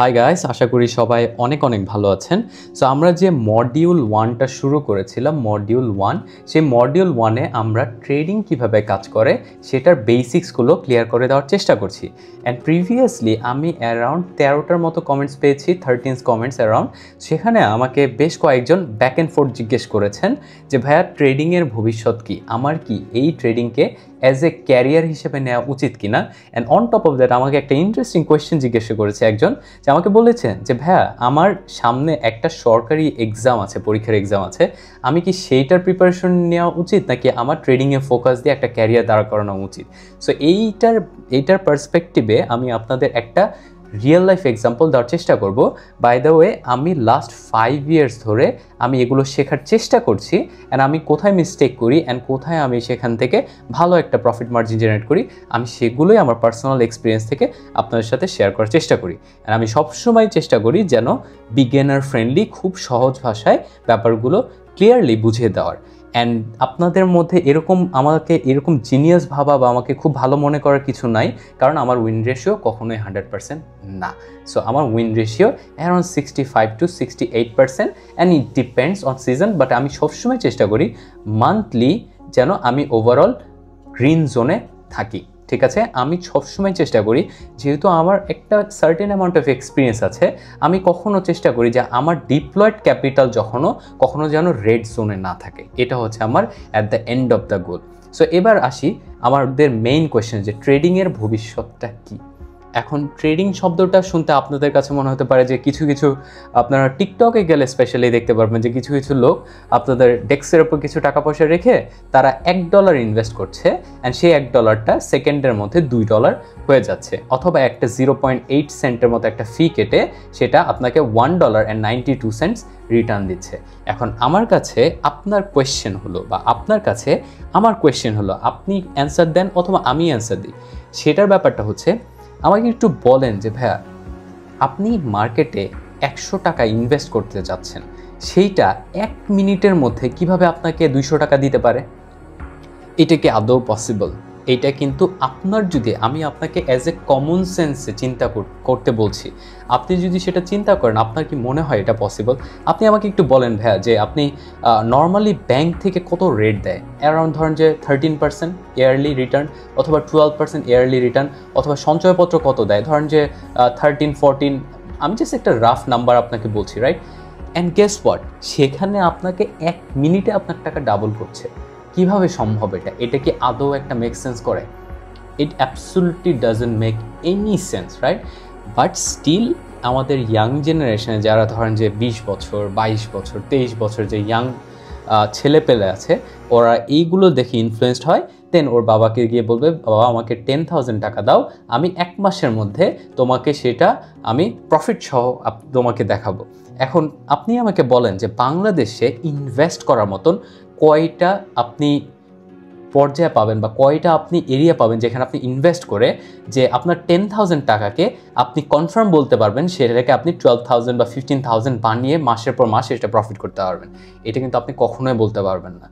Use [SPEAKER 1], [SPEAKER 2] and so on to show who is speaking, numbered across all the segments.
[SPEAKER 1] Hi guys, আশা করি সবাই অনেক ভালো আছেন। সো আমরা যে মডিউল 1টা শুরু করেছিলাম, মডিউল 1, সেই মডিউল 1-এ আমরা ট্রেডিং কিভাবে কাজ করে সেটার বেসিক্সগুলো ক্লিয়ার করে দেওয়ার চেষ্টা করছি। অ্যান্ড প্রিভিয়াসলি আমি অ্যারাউন্ড 13টার মতো কমেন্টস পেয়েছি, 13 কমেন্টস অ্যারাউন্ড। সেখানে আমাকে বেশ কয়েকজন ব্যাক অ্যান্ড ফোর্থ জিজ্ঞেস করেছেন যে ভাইয়া ট্রেডিংয়ের ভবিষ্যৎ কী, আমার কি এই ট্রেডিংকে অ্যাজ এ ক্যারিয়ার হিসেবে নেওয়া উচিত কিনা। And on top of that আমাকে একটা ইন্টারেস্টিং কোয়েশ্চেন জিজ্ঞেস করেছে একজন, যে আমাকে বলেছেন যে ভাইয়া আমার সামনে একটা সরকারি এক্সাম আছে, পরীক্ষার এক্সাম আছে, আমি কি সেইটার প্রিপারেশন নেওয়া উচিত নাকি আমার ট্রেডিংয়ে ফোকাস দিয়ে একটা ক্যারিয়ার দাঁড় করানো উচিত। সো এইটার পার্সপেক্টিভে আমি আপনাদের একটা রিয়েল লাইফ এক্সাম্পল দেওয়ার চেষ্টা করব। বাই দ্য ওয়ে, আমি লাস্ট 5 ইয়ার্স ধরে আমি এগুলো শেখার চেষ্টা করছি, অ্যান্ড আমি কোথায় মিস্টেক করি অ্যান্ড কোথায় আমি সেখান থেকে ভালো একটা প্রফিট মার্জিন জেনারেট করি, আমি সেগুলোই আমার পার্সোনাল এক্সপিরিয়েন্স থেকে আপনাদের সাথে শেয়ার করার চেষ্টা করি। অ্যান্ড আমি সবসময় চেষ্টা করি যেন বিগিনার ফ্রেন্ডলি, খুব সহজ ভাষায় ব্যাপারগুলো ক্লিয়ারলি বুঝিয়ে দেওয়ার। অ্যান্ড আপনাদের মধ্যে আমাকে এরকম জিনিয়াস ভাবা বা আমাকে খুব ভালো মনে করার কিছু নাই, কারণ আমার উইন রেশিও কখনোই 100% না। সো আমার win ratio around 65 to 68%, and it depends on season. But আমি সবসময় চেষ্টা করি মান্থলি যেন আমি ওভারঅল গ্রিন জোনে থাকি। ঠিক আছে, আমি সবসময় চেষ্টা করি, যেহেতু আমার একটা সার্টেন অ্যামাউন্ট অফ এক্সপিরিয়েন্স আছে, আমি কখনও চেষ্টা করি যে আমার ডিপ্লয়েড ক্যাপিটাল কখনো যেন রেড জোনে না থাকে। এটা হচ্ছে আমার at the end of the goal. So এবার আসি আমাদের মেইন কোয়েশ্চেন, যে ট্রেডিংয়ের ভবিষ্যৎটা কী। এখন ট্রেডিং শব্দটা শুনতে আপনাদের কাছে মনে হতে পারে যে কিছু আপনারা টিকটকে গেলে স্পেশালি দেখতে পারবেন যে কিছু লোক আপনাদের ডেস্কের ওপর কিছু টাকা পয়সা রেখে তারা $1 ইনভেস্ট করছে, অ্যান্ড সেই $1টা সেকেন্ডের মধ্যে $2 হয়ে যাচ্ছে, অথবা একটা 0.8 সেন্টের মতো একটা ফি কেটে সেটা আপনাকে $1.92 রিটার্ন দিচ্ছে। এখন আমার কাছে আপনার কোয়েশ্চেন হলো, বা আপনার কাছে আমার কোয়েশ্চেন হলো, আপনি অ্যান্সার দেন অথবা আমি অ্যান্সার দিই। সেটার ব্যাপারটা হচ্ছে, আমাকে একটু বলেন যে ভাইয়া আপনি মার্কেটে 100 টাকা ইনভেস্ট করতে যাচ্ছেন, সেইটা 1 মিনিটের মধ্যে কিভাবে আপনাকে 200 টাকা দিতে পারে? এটা কি আদৌ পসিবল? এইটা কিন্তু আমি আপনাকে অ্যাজ এ কমন সেন্সে চিন্তা করতে বলছি, আপনি যদি সেটা চিন্তা করেন, আপনার কি মনে হয় এটা পসিবল? আপনি আমাকে একটু বলেন ভাইয়া যে আপনি নর্মালি ব্যাংক থেকে কত রেট দেয়? অ্যারাউন্ড ধরেন যে 13% ইয়ারলি রিটার্ন, অথবা 12% ইয়ারলি রিটার্ন, অথবা সঞ্চয়পত্র কত দেয়? ধরেন যে 13-14, আমি জাস্ট একটা রাফ নাম্বার আপনাকে বলছি, রাইট? অ্যান্ড গেস হোয়াট, সেখানে আপনাকে 1 মিনিটে আপনার টাকা ডাবল করছে। কিভাবে সম্ভব এটা কি আদৌ একটা মেক সেন্স করে? It absolutely doesn't make any sense, right? But still আমাদের ইয়াং জেনারেশনে যারা ধরেন যে 20 বছর, 22 বছর, 23 বছর যে ইয়াং ছেলে পেলে আছে, ওরা এইগুলো দেখে ইনফ্লুয়েসড হয়। দেন ওর বাবাকে গিয়ে বলবে, বাবা আমাকে 10,000 টাকা দাও, আমি 1 মাসের মধ্যে তোমাকে সেটা আমি প্রফিট সহ তোমাকে দেখাবো। এখন আপনি আমাকে বলেন যে বাংলাদেশে ইনভেস্ট করার মতন কয়টা আপনি পর্যায়ে পাবেন, বা কয়টা আপনি এরিয়া পাবেন যেখানে আপনি ইনভেস্ট করে যে আপনার 10,000 টাকাকে আপনি কনফার্ম বলতে পারবেন সেটাকে আপনি 12,000 বা 15,000 বানিয়ে মাসের পর মাস এটা প্রফিট করতে পারবেন? এটা কিন্তু আপনি কখনোই বলতে পারবেন না,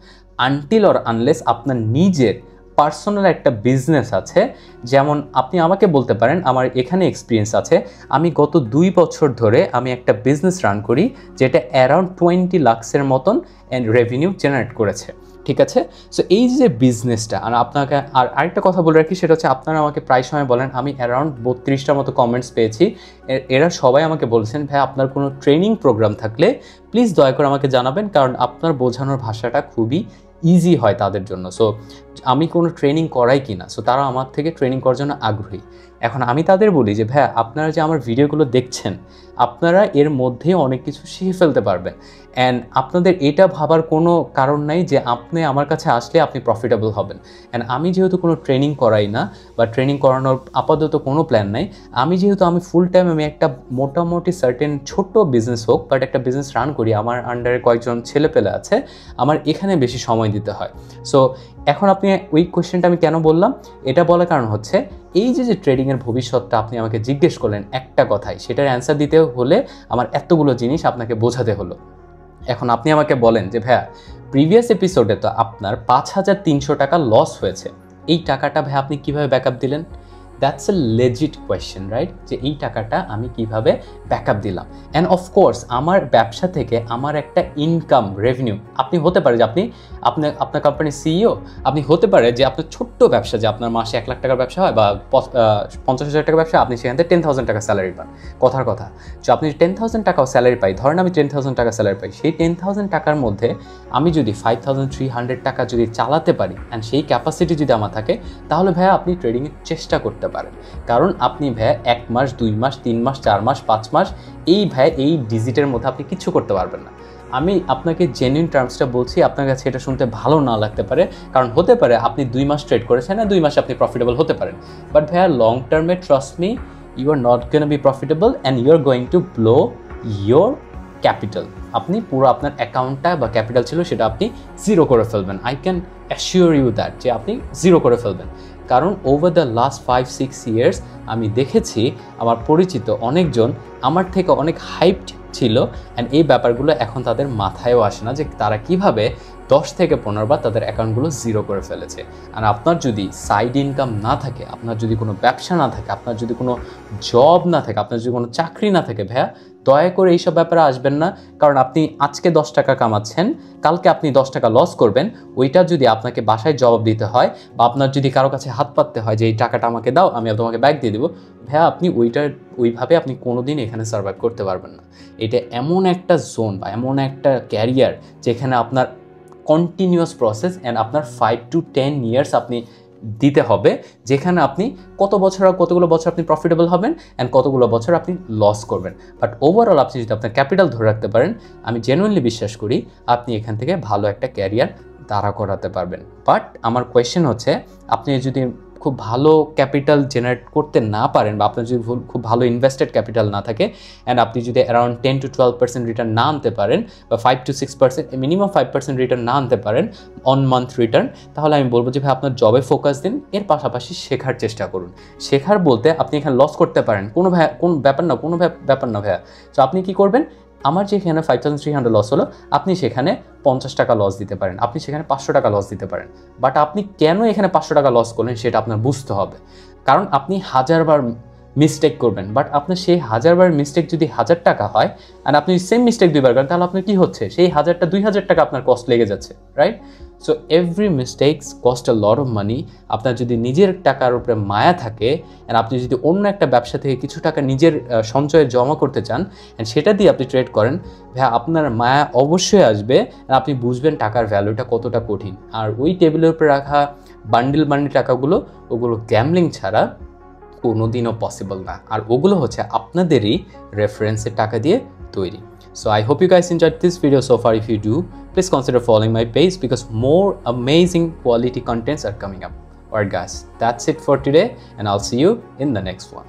[SPEAKER 1] আনটিল অর আনলেস আপনার নিজের পার্সোনাল একটা বিজনেস আছে। যেমন আপনি আমাকে বলতে পারেন, আমার এখানে এক্সপিরিয়েন্স আছে, আমি গত 2 বছর ধরে আমি একটা বিজনেস রান করি যেটা অ্যারাউন্ড 20 লাখের মতন রেভিনিউ জেনারেট করেছে। ঠিক আছে, সো এই যে বিজনেসটা, আর আপনাকে আরেকটা কথা বলে রাখি, সেটা হচ্ছে আপনারা আমাকে প্রায় সময় বলেন, আমি অ্যারাউন্ড 32টার মতো কমেন্টস পেয়েছি, এরা সবাই আমাকে বলছেন ভাই আপনার কোনো ট্রেনিং প্রোগ্রাম থাকলে প্লিজ দয়া করে আমাকে জানাবেন, কারণ আপনার বোঝানোর ভাষাটা খুবই ইজি হয় তাদের জন্য। সো আমি কোনো ট্রেনিং করাই কিনা, সো তারা আমার থেকে ট্রেনিং করার জন্য আগ্রহী। এখন আমি তাদের বলি যে ভাইয়া আপনারা যে আমার ভিডিওগুলো দেখছেন, আপনারা এর মধ্যে অনেক কিছু শিখে ফেলতে পারবেন, অ্যান্ড আপনাদের এটা ভাবার কোনো কারণ নাই যে আপনি আমার কাছে আসলে আপনি প্রফিটেবল হবেন। অ্যান্ড আমি যেহেতু কোনো ট্রেনিং করাই না, বা ট্রেনিং করানোর আপাতত কোনো প্ল্যান নাই, আমি ফুল টাইম আমি একটা মোটামুটি সার্টেন ছোট্ট বিজনেস হোক, বাট একটা বিজনেস রান করি, আমার আন্ডারে কয়েকজন ছেলেপেলে আছে, আমার এখানে বেশি সময় দিতে হয়। সো এখন আপনি ওই কোয়েশ্চেনটা আমি কেন বললাম, এটা বলার কারণ হচ্ছে এই যে ট্রেডিংয়ের ভবিষ্যৎটা আপনি আমাকে জিজ্ঞেস করলেন একটা কথাই, সেটার অ্যান্সার দিতে হলে আমার এতগুলো জিনিস আপনাকে বোঝাতে হলো। এখন আপনি আমাকে বলেন যে ভাইয়া প্রিভিয়াস এপিসোডে তো আপনার 5,300 টাকা লস হয়েছে, এই টাকাটা ভাই আপনি কিভাবে ব্যাকআপ দিলেন? That's a legit question, right? যে এই টাকাটা আমি কিভাবে ব্যাকআপ দিলাম। অ্যান্ড অফকোর্স আমার ব্যবসা থেকে আমার একটা ইনকাম রেভিনিউ, আপনি হতে পারে যে আপনার কোম্পানির সিইও, আপনি হতে পারে যে আপনার ছোট্ট ব্যবসা, যে আপনার মাসে 1 লাখ টাকার ব্যবসা হয় বা 50,000 টাকার ব্যবসা, আপনি সেখান থেকে 10,000 টাকা স্যালারি পান। কথার কথা, যে আপনি 10,000 টাকাও স্যালারি পাই, ধরেন আমি 10,000 টাকা স্যালারি পাই, সেই 10,000 টাকার মধ্যে আমি যদি 5,300 টাকা যদি চালাতে পারি অ্যান্ড সেই ক্যাপাসিটি যদি আমার থাকে, তাহলে ভাইয়া আপনি ট্রেডিংয়ের চেষ্টা করতে পারেন। কারণ আপনি ভাইয়া 1 মাস 2 মাস 3 মাস 4 মাস 5 মাস এই ডিজিটের মধ্যে আপনি কিচ্ছু করতে পারবেন না। আমি আপনাকে জেনুইন টার্মসটা বলছি, আপনার কাছে এটা শুনতে ভালো না লাগতে পারে, কারণ হতে পারে আপনি 2 মাস ট্রেড করেছেন না, 2 মাসে আপনি প্রফিটেবল হতে পারেন, বাট ভাইয়া লং টার্মে trust me, you are not gonna be profitable and you are going to blow your capital. আপনি পুরো আপনার অ্যাকাউন্টটা বা ক্যাপিটাল ছিল সেটা আপনি জিরো করে ফেলবেন। I can assure you that, যে আপনি জিরো করে ফেলবেন। কারণ ওভার দ্য লাস্ট 5-6 ইয়ার্স আমি দেখেছি আমার পরিচিত অনেকজন আমার থেকে অনেক হাইপড ছিল, অ্যান্ড এই ব্যাপারগুলো এখন তাদের মাথায়ও আসে না যে তারা কিভাবে 10 থেকে 15 বার তাদের অ্যাকাউন্টগুলো জিরো করে ফেলেছে। আর আপনার যদি সাইড ইনকাম না থাকে, আপনার যদি কোনো ব্যবসা না থাকে, আপনার যদি কোনো জব না থাকে, আপনার যদি কোনো চাকরি না থাকে, ভাইয়া দয়া করে এইসব ব্যাপারে আসবেন না। কারণ আপনি আজকে 10 টাকা কামাচ্ছেন, কালকে আপনি 10 টাকা লস করবেন, ওইটা যদি আপনাকে বাসায় জবাব দিতে হয় বা আপনার যদি কারো কাছে হাত পাততে হয় যে এই টাকাটা আমাকে দাও, আমি তোমাকে ব্যাক দিয়ে দেবো, ভাইয়া আপনি ওইভাবে আপনি কোনোদিন এখানে সার্ভাইভ করতে পারবেন না। এটা এমন একটা জোন বা এমন একটা ক্যারিয়ার যেখানে আপনার কন্টিনিউয়াস প্রসেস অ্যান্ড আপনার 5 to 10 ইয়ার্স আপনি দিতে হবে, যেখানে আপনি কতগুলো বছর আপনি প্রফিটেবল হবেন অ্যান্ড কতগুলো বছর আপনি লস করবেন। বাট ওভারঅল আপনি যদি আপনার ক্যাপিটাল ধরে রাখতে পারেন, আমি জেনুইনলি বিশ্বাস করি আপনি এখান থেকে ভালো একটা ক্যারিয়ার দাঁড়া করাতে পারবেন। বাট আমার কোয়েশ্চেন হচ্ছে, আপনি যদি খুব ভালো ক্যাপিটাল জেনারেট করতে না পারেন বা আপনার যদি খুব ভালো ইনভেস্টেড ক্যাপিটাল না থাকে অ্যান্ড আপনি যদি অ্যারাউন্ড 10 to 12% রিটার্ন না আনতে পারেন বা 5 to 6%, মিনিমাম 5% রিটার্ন না আনতে পারেন অন মান্থ রিটার্ন, তাহলে আমি বলবো যে ভাই আপনার জবে ফোকাস দিন, এর পাশাপাশি শেখার চেষ্টা করুন। শেখার বলতে আপনি এখানে লস করতে পারেন, কোনো ব্যাপার না ভাইয়া। তো আপনি কি করবেন, আমার যেখানে 5,300 লস হলো, আপনি সেখানে 50 টাকা লস দিতে পারেন, আপনি সেখানে 500 টাকা লস দিতে পারেন। বাট আপনি কেন এখানে 500 টাকা লস করলেন সেটা আপনার বুঝতে হবে। কারণ আপনি 1000 বার মিস্টেক করবেন, বাট আপনার সেই 1000 বার মিস্টেক যদি 1000 টাকা হয় আর আপনি সেম মিস্টেক 2 বার করেন, তাহলে আপনার কি হচ্ছে, সেই 2000 টাকা আপনার কস্ট লেগে যাচ্ছে, right? So every mistakes cost a lot of money. আপনার যদি নিজের টাকার উপরে মায়া থাকে অ্যান্ড আপনি যদি অন্য একটা ব্যবসা থেকে কিছু টাকা নিজের সঞ্চয়ে জমা করতে চান অ্যান্ড সেটা দিয়ে আপনি ট্রেড করেন, ভাইয়া আপনার মায়া অবশ্যই আসবে আর আপনি বুঝবেন টাকার ভ্যালুটা কতটা কঠিন। আর ওই টেবিলের উপরে রাখা বান্ডিল টাকাগুলো, ওগুলো গ্যামলিং ছাড়া কোনোদিনও পসিবল না। আর ওগুলো হচ্ছে আপনাদেরই রেফারেন্সের টাকা দিয়ে তৈরি। So I hope you guys enjoyed this video so far. If you do, please consider following my page because more amazing quality contents are coming up. Alright guys, that's it for today and I'll see you in the next one.